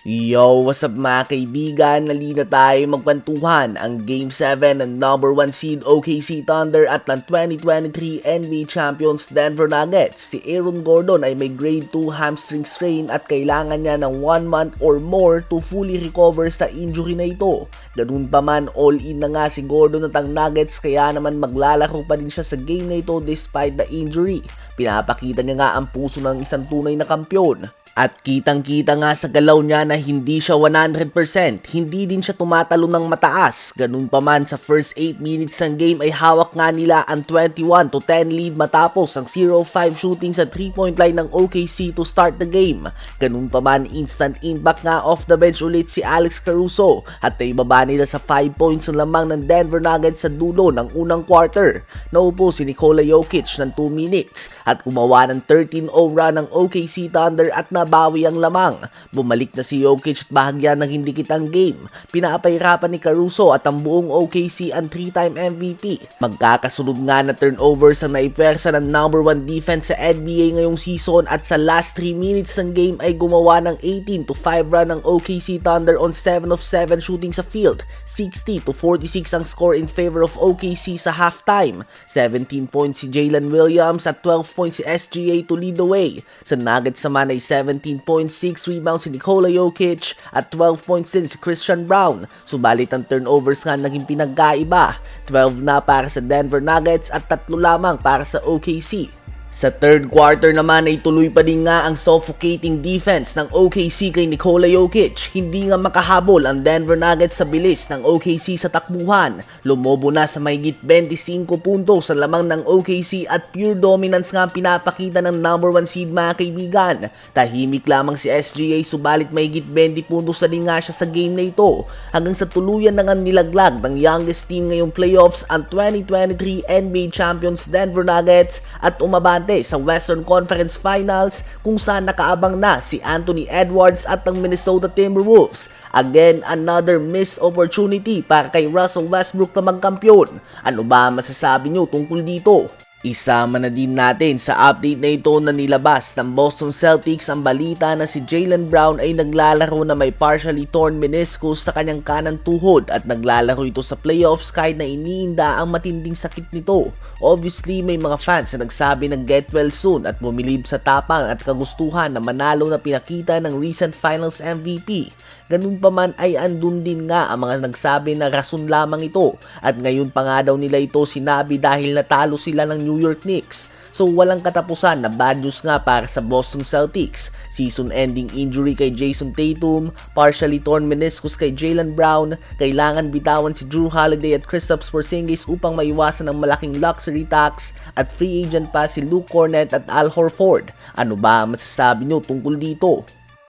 Yo, what's up mga kaibigan? Nalina tayo magkwentuhan ang Game 7 ng number 1 seed OKC Thunder at ng 2023 NBA Champions Denver Nuggets. Si Aaron Gordon ay may grade 2 hamstring strain at kailangan niya ng 1 month or more to fully recover sa injury na ito. Ganun pa man, all-in na nga si Gordon at ang Nuggets kaya naman maglalaro pa din siya sa game na ito despite the injury. Pinapakita niya nga ang puso ng isang tunay na kampyon. At kitang-kita nga sa galaw niya na hindi siya 100%, hindi din siya tumatalo ng mataas. Ganun pa man sa first 8 minutes ng game ay hawak nga nila ang 21-10 lead matapos ang 0-5 shooting sa 3-point line ng OKC to start the game. Ganun pa man, instant impact nga off the bench ulit si Alex Caruso at naibaba nila sa 5 points na lamang ng Denver Nuggets sa dulo ng unang quarter. Naupo si Nikola Jokic ng 2 minutes at gumawa ng 13-0 run ng OKC Thunder at nabawi ang lamang. Bumalik na si Jokic at bahagya ng hindi kitang game. Pinapahirapan ni Caruso at ang buong OKC ang 3-time MVP. Magkakasunod nga na turnovers ang naipwersa ng number 1 defense sa NBA ngayong season at sa last 3 minutes ng game ay gumawa ng 18-5 run ng OKC Thunder on 7 of 7 shooting sa field. 60-46 ang score in favor of OKC sa halftime. 17 points si Jalen Williams at 12 points si SGA to lead the way. Sa Nuggets naman ay 17.6 rebounds si Nikola Jokic at 12 points din si Christian Brown. Subalit ang turnovers nga naging pinagkaiba. 12 na para sa Denver Nuggets at 3 lamang para sa OKC. Sa third quarter naman ay tuloy pa din nga ang suffocating defense ng OKC kay Nikola Jokic. Hindi nga makahabol ang Denver Nuggets sa bilis ng OKC sa takbuhan. Lumobo na sa mahigit 25 puntos sa lamang ng OKC at pure dominance nga ang pinapakita ng number 1 seed mga kaibigan. Tahimik lamang si SGA subalit mahigit 20 puntos na din nga siya sa game na ito. Hanggang sa tuluyan na nga nilaglag ng youngest team ngayong playoffs ang 2023 NBA Champions Denver Nuggets at umabante sa Western Conference Finals kung saan nakaabang na si Anthony Edwards at ng Minnesota Timberwolves. Again, another missed opportunity para kay Russell Westbrook na magkampiyon. Ano ba masasabi nyo tungkol dito? Isama na din natin sa update na ito na nilabas ng Boston Celtics ang balita na si Jaylen Brown ay naglalaro na may partially torn meniscus sa kanyang kanang tuhod at naglalaro ito sa playoffs kahit na iniinda ang matinding sakit nito. Obviously, may mga fans na nagsabi ng get well soon at bumilib sa tapang at kagustuhan na manalo na pinakita ng recent finals MVP. Ganun pa man ay andun din nga ang mga nagsabi na rason lamang ito at ngayon pa nga daw nila ito sinabi dahil natalo sila ng New York Knicks. So walang katapusan na bad news nga para sa Boston Celtics. Season-ending injury kay Jason Tatum, partially torn meniscus kay Jaylen Brown, kailangan bitawan si Jrue Holiday at Kristaps Porzingis upang maiwasan ang malaking luxury tax at free agent pa si Luke Cornett at Al Horford. Ano ba masasabi nyo tungkol dito?